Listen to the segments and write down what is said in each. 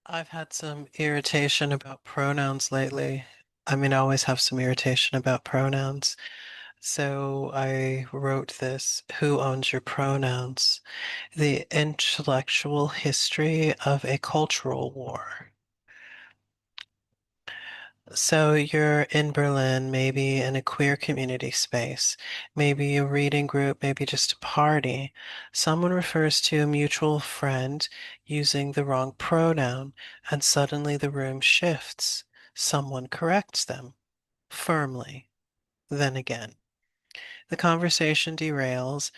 I've had some irritation about pronouns lately. I mean, I always have some irritation about pronouns. So I wrote this, Who Owns Your Pronouns? The Intellectual History of a Cultural War. So you're in Berlin, maybe in a queer community space, maybe a reading group, maybe just a party. Someone refers to a mutual friend using the wrong pronoun, and suddenly the room shifts. Someone corrects them firmly. Then again, the conversation derails,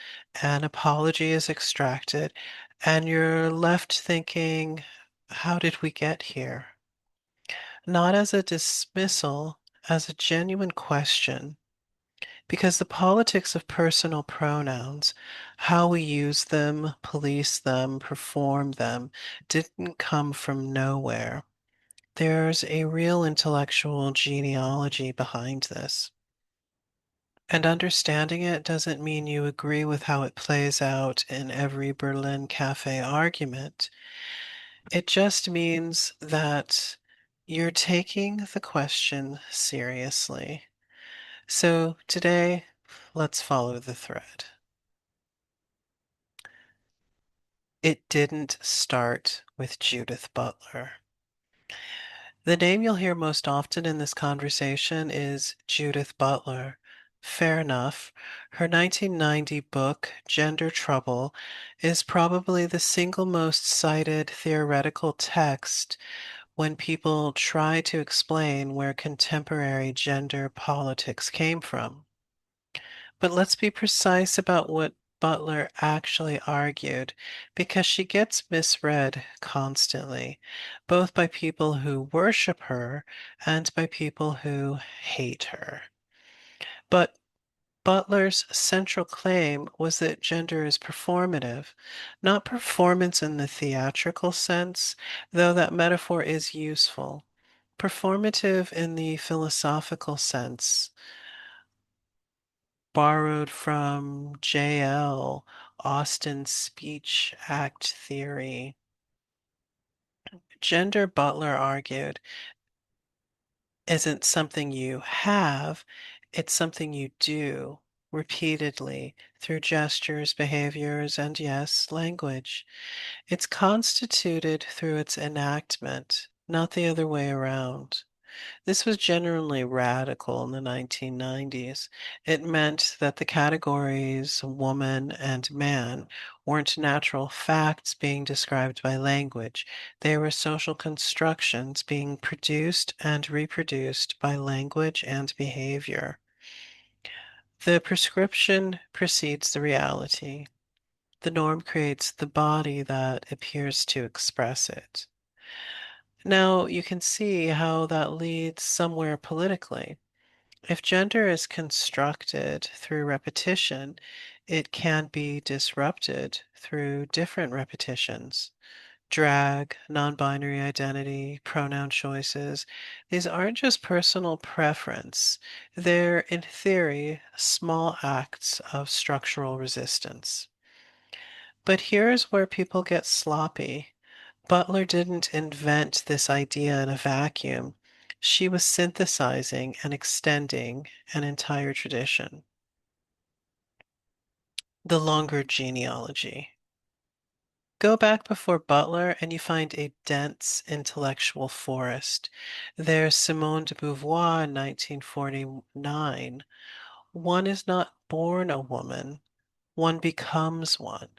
an apology is extracted, and you're left thinking, how did we get here? Not as a dismissal, as a genuine question, because the politics of personal pronouns, how we use them, police them, perform them, didn't come from nowhere. There's a real intellectual genealogy behind this. And understanding it doesn't mean you agree with how it plays out in every Berlin cafe argument. It just means that you're taking the question seriously. So today, let's follow the thread. It didn't start with Judith Butler. The name you'll hear most often in this conversation is Judith Butler. Fair enough. Her 1990 book, Gender Trouble, is probably the single most cited theoretical text when people try to explain where contemporary gender politics came from. But let's be precise about what Butler actually argued, because she gets misread constantly, both by people who worship her and by people who hate her. But Butler's central claim was that gender is performative, not performance in the theatrical sense, though that metaphor is useful. Performative in the philosophical sense, borrowed from J.L. Austin's speech act theory. Gender, Butler argued, isn't something you have, it's something you do repeatedly through gestures, behaviors, and yes, language. It's constituted through its enactment, not the other way around. This was generally radical in the 1990s. It meant that the categories woman and man weren't natural facts being described by language. They were social constructions being produced and reproduced by language and behavior. The prescription precedes the reality. The norm creates the body that appears to express it. Now, you can see how that leads somewhere politically. If gender is constructed through repetition, it can be disrupted through different repetitions. Drag, non-binary identity, pronoun choices, these aren't just personal preference. They're, in theory, small acts of structural resistance. But here's where people get sloppy. Butler didn't invent this idea in a vacuum. She was synthesizing and extending an entire tradition. The longer genealogy. Go back before Butler and you find a dense intellectual forest. There's Simone de Beauvoir in 1949. One is not born a woman, one becomes one,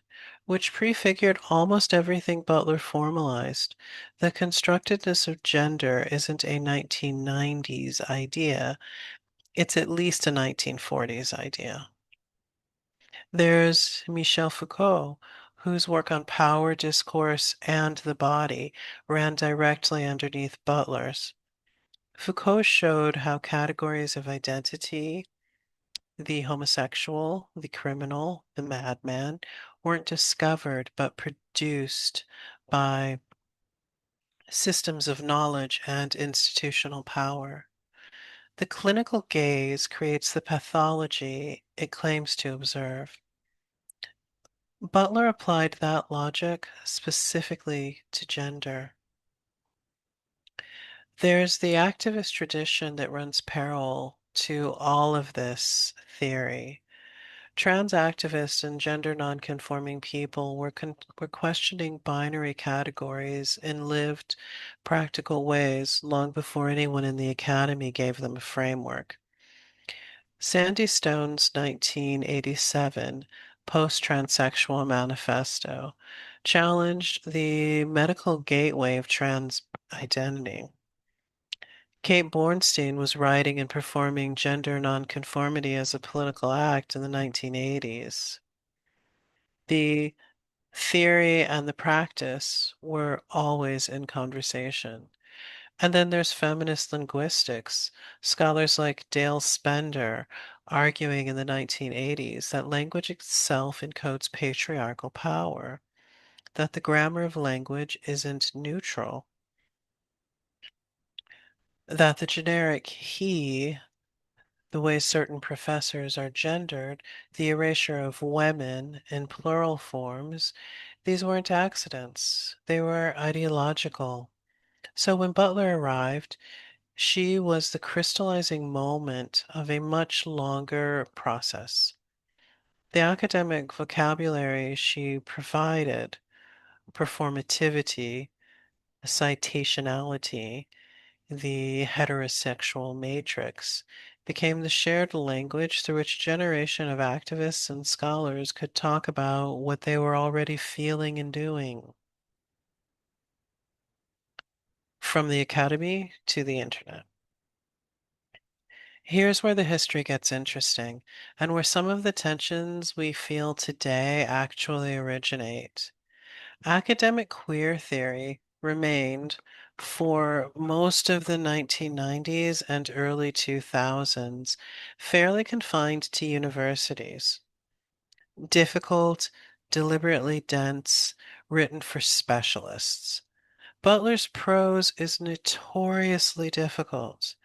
which prefigured almost everything Butler formalized. The constructedness of gender isn't a 1990s idea, it's at least a 1940s idea. There's Michel Foucault, whose work on power, discourse, and the body ran directly underneath Butler's. Foucault showed how categories of identity, the homosexual, the criminal, the madman, weren't discovered but produced by systems of knowledge and institutional power. The clinical gaze creates the pathology it claims to observe. Butler applied that logic specifically to gender. There's the activist tradition that runs parallel to all of this theory. Trans activists and gender nonconforming people were questioning binary categories in lived, practical ways long before anyone in the academy gave them a framework. Sandy Stone's 1987 Post-Transsexual Manifesto challenged the medical gateway of trans identity. Kate Bornstein was writing and performing gender nonconformity as a political act in the 1980s. The theory and the practice were always in conversation. And then there's feminist linguistics, scholars like Dale Spender arguing in the 1980s that language itself encodes patriarchal power, that the grammar of language isn't neutral, that the generic he, the way certain professors are gendered, the erasure of women in plural forms, these weren't accidents. They were ideological. So when Butler arrived, she was the crystallizing moment of a much longer process. The academic vocabulary she provided, performativity, citationality, the heterosexual matrix, became the shared language through which a generation of activists and scholars could talk about what they were already feeling and doing. From the academy to the internet. Here's where the history gets interesting, and where some of the tensions we feel today actually originate. Academic queer theory remained for most of the 1990s and early 2000s fairly confined to universities. Difficult, deliberately dense, written for specialists. Butler's prose is notoriously difficult.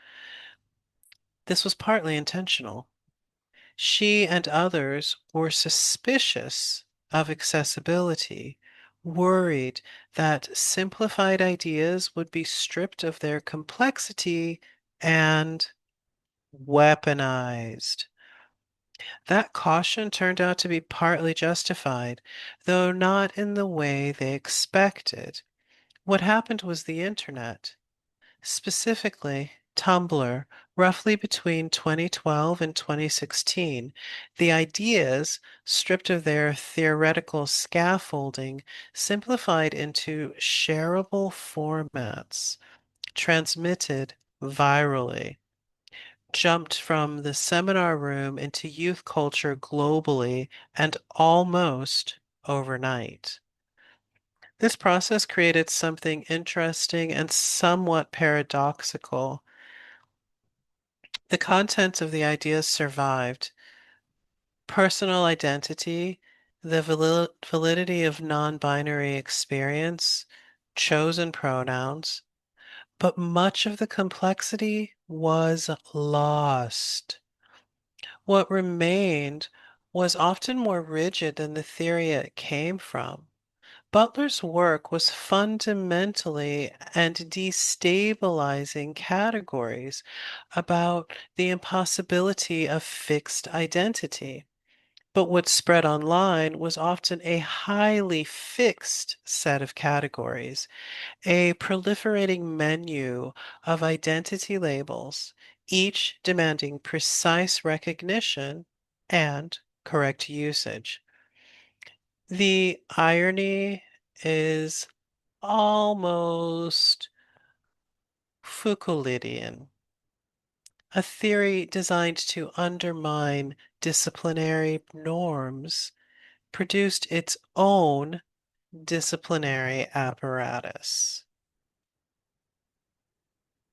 This was partly intentional. She and others were suspicious of accessibility, worried that simplified ideas would be stripped of their complexity and weaponized. That caution turned out to be partly justified, though not in the way they expected. What happened was the internet. Specifically, Tumblr, roughly between 2012 and 2016, the ideas, stripped of their theoretical scaffolding, simplified into shareable formats, transmitted virally, jumped from the seminar room into youth culture globally and almost overnight. This process created something interesting and somewhat paradoxical. The content of the ideas survived. Personal identity, the validity of non-binary experience, chosen pronouns, but much of the complexity was lost. What remained was often more rigid than the theory it came from. Butler's work was fundamentally and destabilizing categories about the impossibility of fixed identity. But what spread online was often a highly fixed set of categories, a proliferating menu of identity labels, each demanding precise recognition and correct usage. The irony is almost Foucauldian, a theory designed to undermine disciplinary norms, produced its own disciplinary apparatus.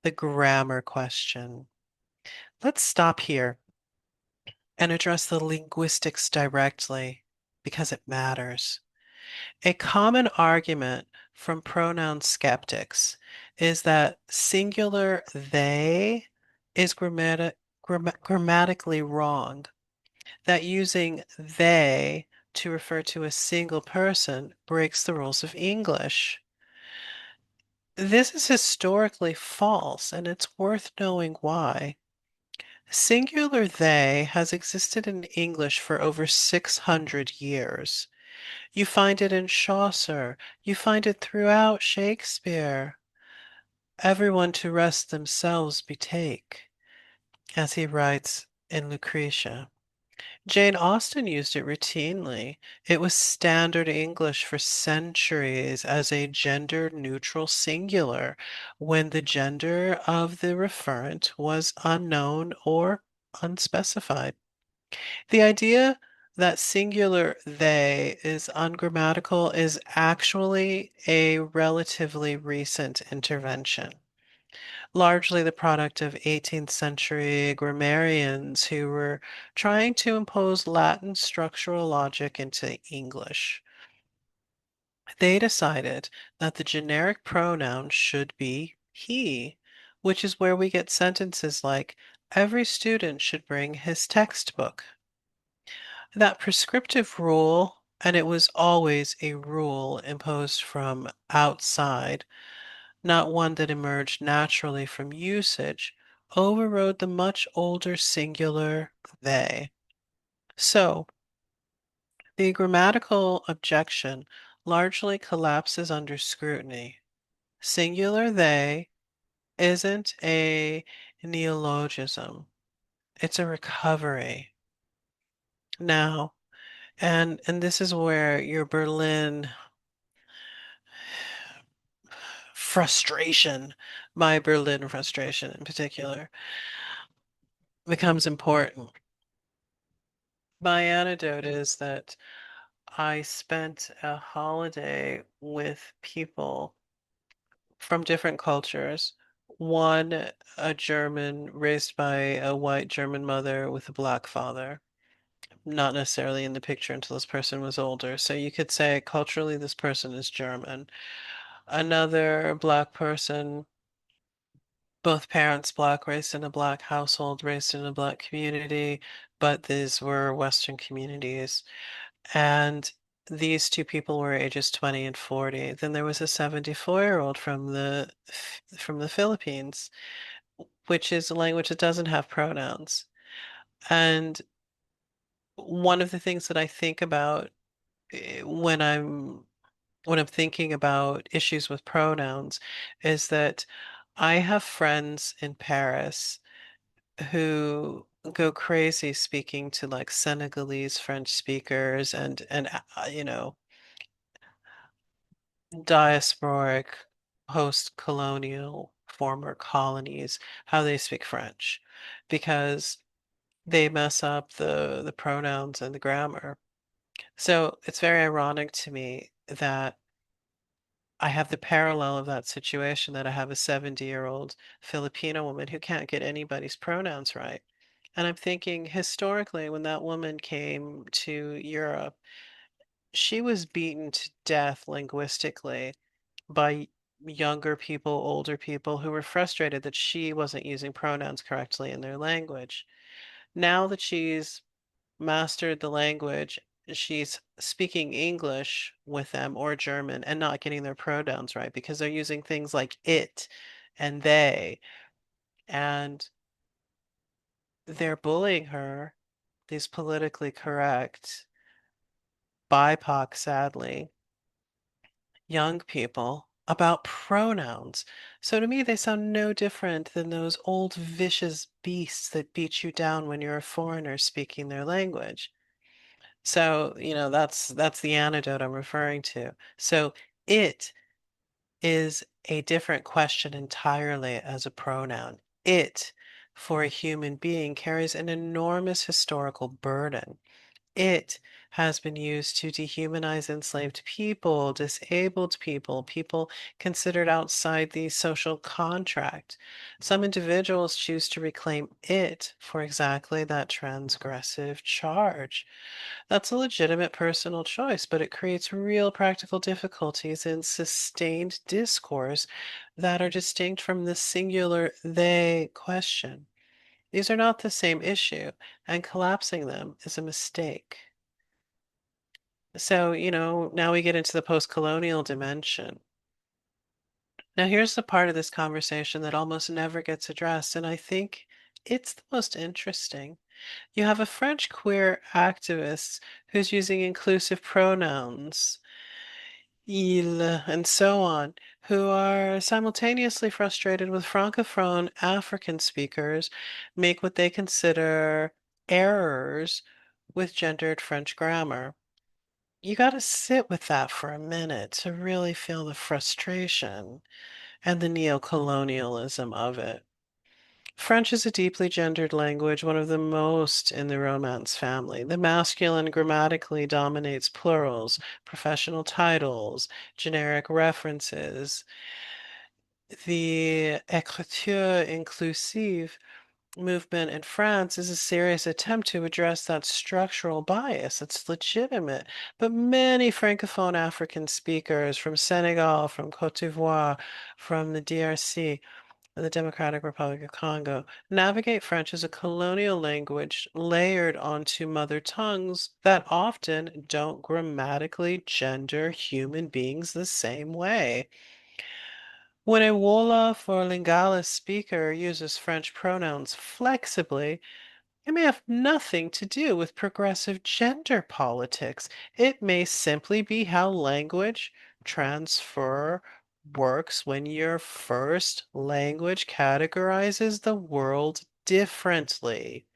The grammar question. Let's stop here and address the linguistics directly because it matters. A common argument from pronoun skeptics is that singular they is grammatically wrong, that using they to refer to a single person breaks the rules of English. This is historically false, and it's worth knowing why. Singular they has existed in English for over 600 years. You find it in Chaucer. You find it throughout Shakespeare. Everyone to rest themselves betake, as he writes in Lucretia. Jane Austen used it routinely. It was standard English for centuries as a gender-neutral singular when the gender of the referent was unknown or unspecified. The idea that singular they is ungrammatical is actually a relatively recent intervention, largely the product of 18th century grammarians who were trying to impose Latin structural logic into English. They decided that the generic pronoun should be he, which is where we get sentences like, every student should bring his textbook. That prescriptive rule, and it was always a rule imposed from outside, not one that emerged naturally from usage, overrode the much older singular they. So, the grammatical objection largely collapses under scrutiny. Singular they isn't a neologism, it's a recovery. Now, and this is where your Berlin frustration, my Berlin frustration in particular, becomes important. My anecdote is that I spent a holiday with people from different cultures. One, a German raised by a white German mother with a black father, not necessarily in the picture until this person was older. So you could say culturally this person is German. Another black person, both parents black, raised in a black household, raised in a black community, but these were Western communities. And these two people were ages 20 and 40. Then there was a 74-year-old from the Philippines, which is a language that doesn't have pronouns. And one of the things that I think about when I'm thinking about issues with pronouns is that I have friends in Paris who go crazy speaking to like Senegalese French speakers and diasporic post-colonial former colonies how they speak French because they mess up the pronouns and the grammar. So it's very ironic to me that I have the parallel of that situation that I have a 70-year-old Filipino woman who can't get anybody's pronouns right. And I'm thinking historically, when that woman came to Europe, she was beaten to death linguistically by younger people, older people who were frustrated that she wasn't using pronouns correctly in their language. Now that she's mastered the language, she's speaking English with them or German and not getting their pronouns right because they're using things like it and they, and they're bullying her, these politically correct, BIPOC, sadly, young people about pronouns. So to me, they sound no different than those old vicious beasts that beat you down when you're a foreigner speaking their language. So, that's the antidote I'm referring to. So it is a different question entirely as a pronoun. It, for a human being, carries an enormous historical burden. It has been used to dehumanize enslaved people, disabled people, people considered outside the social contract. Some individuals choose to reclaim it for exactly that transgressive charge. That's a legitimate personal choice, but it creates real practical difficulties in sustained discourse that are distinct from the singular they question. These are not the same issue, and collapsing them is a mistake. So, now we get into the postcolonial dimension. Now, here's the part of this conversation that almost never gets addressed, and I think it's the most interesting. You have a French queer activist who's using inclusive pronouns, il, and so on, who are simultaneously frustrated with Francophone African speakers make what they consider errors with gendered French grammar. You got to sit with that for a minute to really feel the frustration and the neocolonialism of it. French is a deeply gendered language, one of the most in the Romance family. The masculine grammatically dominates plurals, professional titles, generic references. The écriture inclusive movement in France is a serious attempt to address that structural bias. It's legitimate. But many Francophone African speakers from Senegal, from Cote d'Ivoire, from the DRC, the Democratic Republic of Congo, navigate French as a colonial language layered onto mother tongues that often don't grammatically gender human beings the same way. When a Wolof or Lingala speaker uses French pronouns flexibly, it may have nothing to do with progressive gender politics. It may simply be how language transfer works when your first language categorizes the world differently.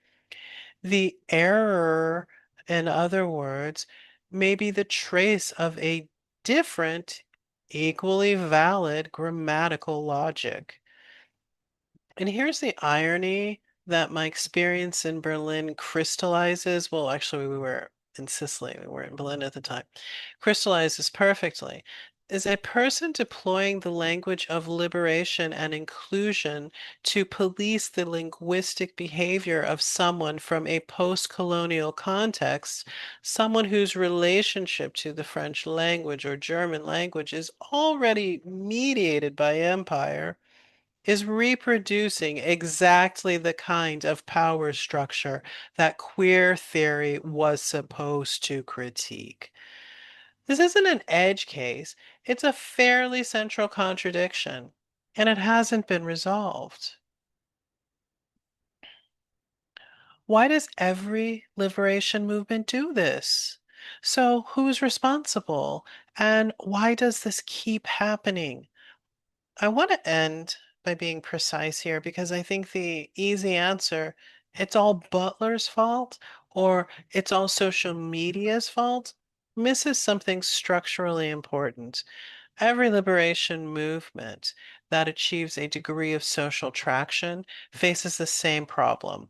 The error, in other words, may be the trace of a different, equally valid grammatical logic. And here's the irony that my experience in Berlin crystallizes. Well, actually, we were in Sicily, we were in Berlin at the time. Crystallizes perfectly. Is a person deploying the language of liberation and inclusion to police the linguistic behavior of someone from a post-colonial context, someone whose relationship to the French language or German language is already mediated by empire, is reproducing exactly the kind of power structure that queer theory was supposed to critique. This isn't an edge case, it's a fairly central contradiction, and it hasn't been resolved. Why does every liberation movement do this? So, who's responsible? And why does this keep happening? I want to end by being precise here because I think the easy answer, it's all Butler's fault or it's all social media's fault, misses something structurally important. Every liberation movement that achieves a degree of social traction faces the same problem.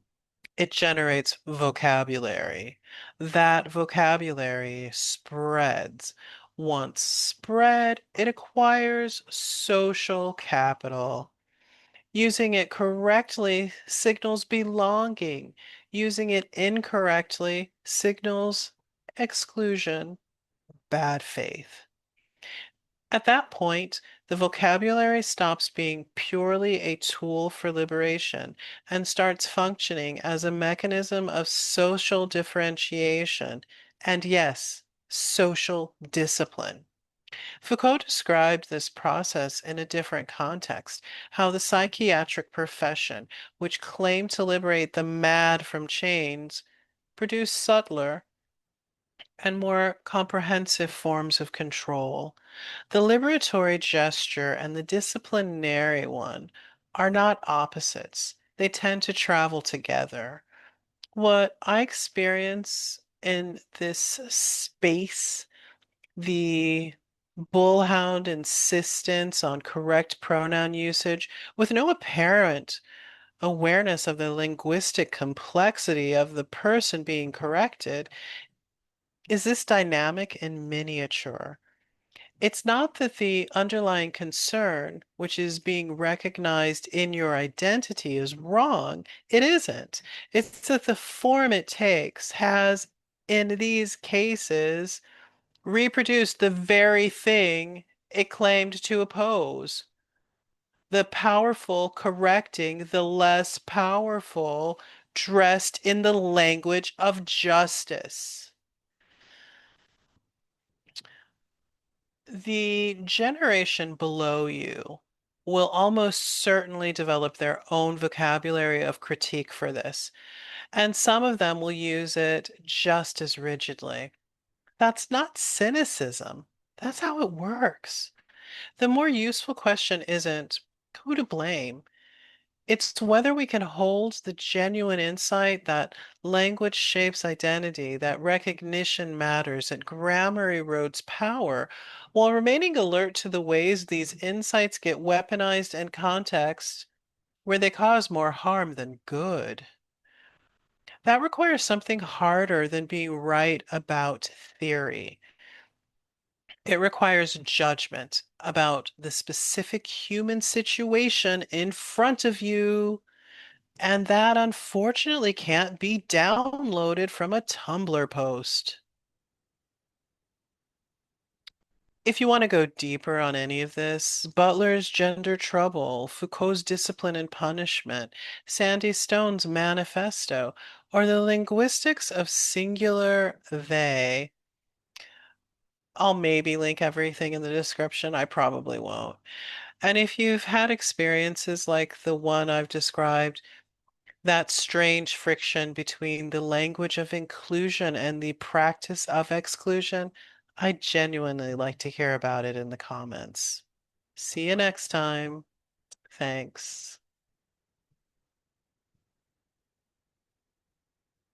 It generates vocabulary. That vocabulary spreads. Once spread, it acquires social capital. Using it correctly signals belonging. Using it incorrectly signals exclusion, bad faith. At that point, the vocabulary stops being purely a tool for liberation and starts functioning as a mechanism of social differentiation and, yes, social discipline. Foucault described this process in a different context, how the psychiatric profession, which claimed to liberate the mad from chains, produced subtler and more comprehensive forms of control. The liberatory gesture and the disciplinary one are not opposites. They tend to travel together. What I experience in this space, the bullhound insistence on correct pronoun usage with no apparent awareness of the linguistic complexity of the person being corrected, is this dynamic in miniature. It's not that the underlying concern, which is being recognized in your identity, is wrong. It isn't. It's that the form it takes has, in these cases, reproduced the very thing it claimed to oppose. The powerful correcting the less powerful, dressed in the language of justice. The generation below you will almost certainly develop their own vocabulary of critique for this, and some of them will use it just as rigidly. That's not cynicism. That's how it works. The more useful question isn't who to blame. It's whether we can hold the genuine insight that language shapes identity, that recognition matters, that grammar erodes power, while remaining alert to the ways these insights get weaponized in context where they cause more harm than good. That requires something harder than being right about theory. It requires judgment about the specific human situation in front of you. And that unfortunately can't be downloaded from a Tumblr post. If you want to go deeper on any of this, Butler's Gender Trouble, Foucault's Discipline and Punishment, Sandy Stone's Manifesto, or the linguistics of singular they, I'll maybe link everything in the description. I probably won't. And if you've had experiences like the one I've described, that strange friction between the language of inclusion and the practice of exclusion, I genuinely like to hear about it in the comments. See you next time. Thanks.